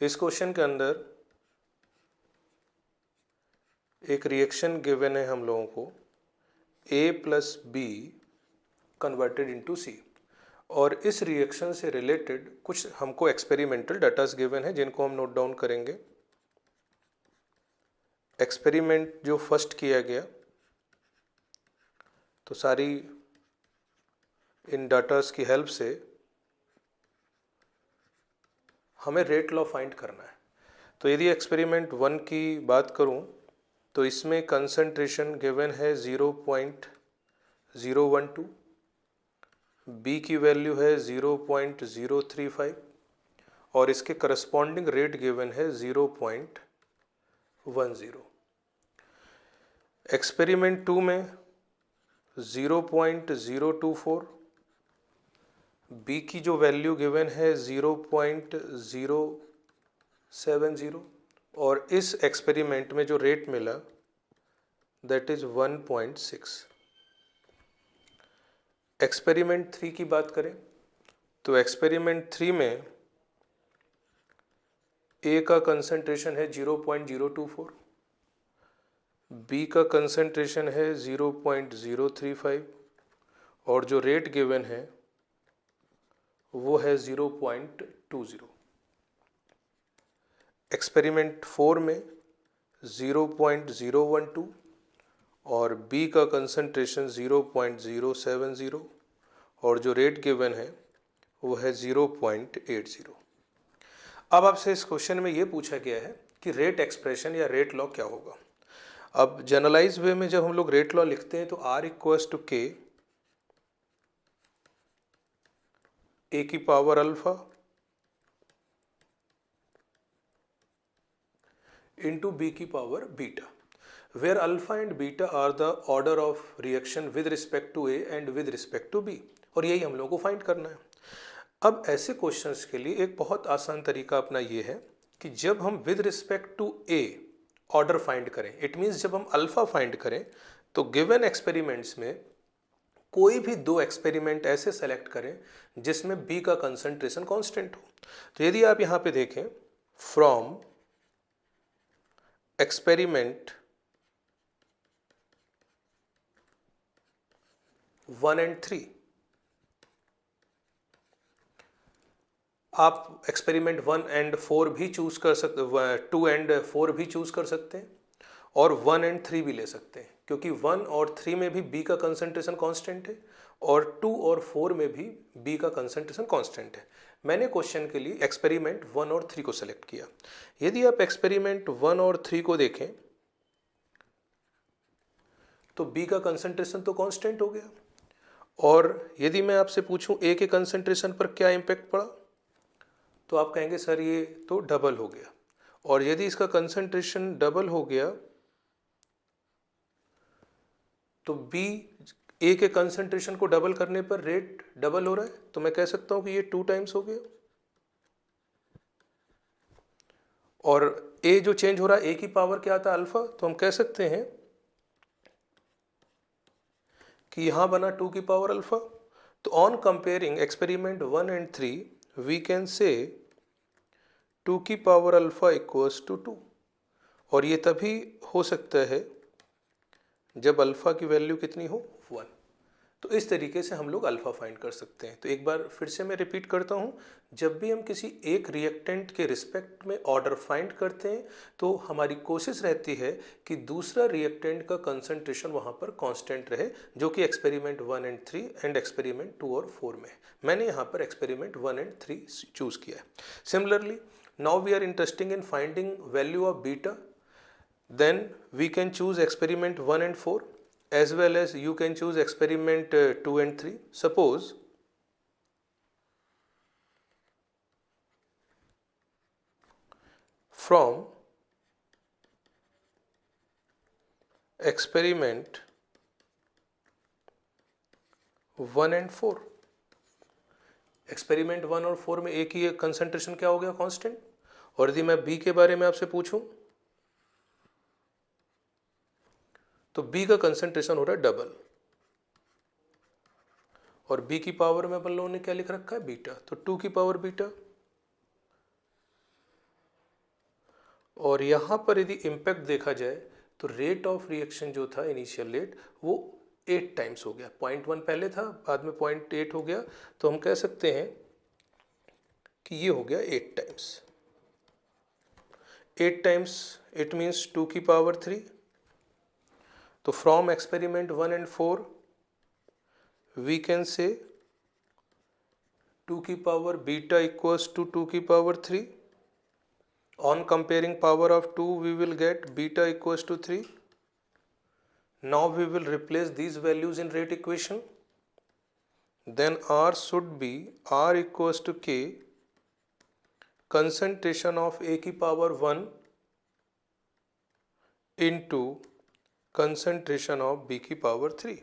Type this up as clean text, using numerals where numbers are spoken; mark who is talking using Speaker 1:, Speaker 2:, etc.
Speaker 1: इस क्वेश्चन के अंदर एक रिएक्शन गिवन है हम लोगों को A plus be converted into C, और इस रिएक्शन से रिलेटेड कुछ हमको एक्सपेरिमेंटल डाटास गिवन है जिनको हम नोट डाउन करेंगे। एक्सपेरिमेंट जो फर्स्ट किया गया, तो सारी इन डाटास की हेल्प से हमें रेट लॉ फाइंड करना है। तो यदि एक्सपेरिमेंट 1 की बात करूं तो इसमें कंसंट्रेशन गिवन है 0.012, बी की वैल्यू है 0.035 और इसके करस्पॉन्डिंग रेट गिवन है 0.10। एक्सपेरिमेंट 2 में 0.024, बी की जो वैल्यू गिवन है 0.070 और इस एक्सपेरिमेंट में जो रेट मिला दैट इज 1.6। एक्सपेरिमेंट 3 की बात करें तो एक्सपेरिमेंट 3 में ए का कंसंट्रेशन है 0.024, बी का कंसंट्रेशन है 0.035 और जो रेट गिवन है वो है 0.20। एक्सपेरिमेंट 4 में 0.012 और बी का कंसंट्रेशन 0.070 और जो रेट गिवन है वो है 0.80। अब आपसे इस क्वेश्चन में ये पूछा गया है कि रेट एक्सप्रेशन या रेट लॉ क्या होगा। अब जनरलाइज वे में जब हम लोग रेट लॉ लिखते हैं तो R equals to K A की पावर अल्फा into B की power beta, where alpha and beta are the order of reaction with respect to A and with respect to B, और यही हम लोगों को फाइंड करना है। अब ऐसे क्वेश्चंस के लिए एक बहुत आसान तरीका अपना ये है कि जब हम with respect to A order find करें, इट मीन्स जब हम अल्फा फाइंड करें तो गिवन एक्सपेरिमेंट्स में कोई भी दो एक्सपेरिमेंट ऐसे सेलेक्ट करें जिसमें B का कंसंट्रेशन कांस्टेंट हो। तो यदि आप यहां पे देखें फ्रॉम एक्सपेरिमेंट 1 and 3, आप एक्सपेरिमेंट 1 and 4 भी चूज कर सकते, 2 and 4 भी चूज कर सकते हैं और 1 and 3 भी ले सकते हैं, क्योंकि 1 और 3 में भी B का कंसंट्रेशन कांस्टेंट है और 2 और 4 में भी B का कंसंट्रेशन कांस्टेंट है। मैंने क्वेश्चन के लिए एक्सपेरिमेंट 1 और 3 को सेलेक्ट किया। यदि आप एक्सपेरिमेंट 1 और 3 को देखें तो B का कंसंट्रेशन तो कांस्टेंट हो गया, और यदि मैं आपसे पूछूं A के कंसंट्रेशन पर क्या इंपैक्ट पड़ा तो आप कहेंगे सर ये तो डबल हो गया, और यदि इसका कंसंट्रेशन डबल हो गया तो B A के कंसंट्रेशन को डबल करने पर रेट डबल हो रहा है, तो मैं कह सकता हूं कि ये 2 टाइम्स हो गया। और A जो चेंज हो रहा है A की पावर क्या आता है अल्फा, तो हम कह सकते हैं कि यहां बना 2 की पावर अल्फा। तो on comparing experiment 1 and 3 we can say 2 की पावर अल्फा इक्वल्स टू 2, और ये तभी हो सकता है जब अल्फा की वैल्यू कितनी हो 1। तो इस तरीके से हम लोग अल्फा फाइंड कर सकते हैं। तो एक बार फिर से मैं रिपीट करता हूं, जब भी हम किसी एक रिएक्टेंट के रिस्पेक्ट में ऑर्डर फाइंड करते हैं तो हमारी कोशिश रहती है कि दूसरा रिएक्टेंट का कंसंट्रेशन वहां पर कांस्टेंट रहे, जो कि एक्सपेरिमेंट 1 and 3 एंड एक्सपेरिमेंट 2 और 4 में। मैंने यहां पर एक्सपेरिमेंट 1 and 3 चूज किया है। Similarly now we are interesting in finding value of beta, then we can choose experiment 1 and 4 as well as you can choose experiment 2 and 3. Suppose from experiment 1 and 4, experiment 1 और 4 में एक ही concentration क्या हो गया constant, और यदि मैं B के बारे में आपसे पूछूं तो B का कंसंट्रेशन हो रहा है डबल, और B की पावर में अपन लोगों ने क्या लिख रखा है बीटा, तो 2 की पावर बीटा। और यहाँ पर यदि इम्पैक्ट देखा जाए तो रेट ऑफ रिएक्शन जो था इनिशियल रेट वो 8 टाइम्स हो गया। 0.1 पहले था, बाद में 0.8 हो गया, तो हम कह सकते हैं कि ये हो गया 8 टाइम्स। 8 टाइम्स इट मीन्स 2 की पावर 3। तो from experiment 1 and 4 we can say 2 की पावर बीटा इक्वल्स टू 2 की power 3। On comparing power of 2 we will get beta equals to 3. Now we will replace these values in rate equation. Then R should be R equals to K concentration of A की power 1 into concentration of B की power 3.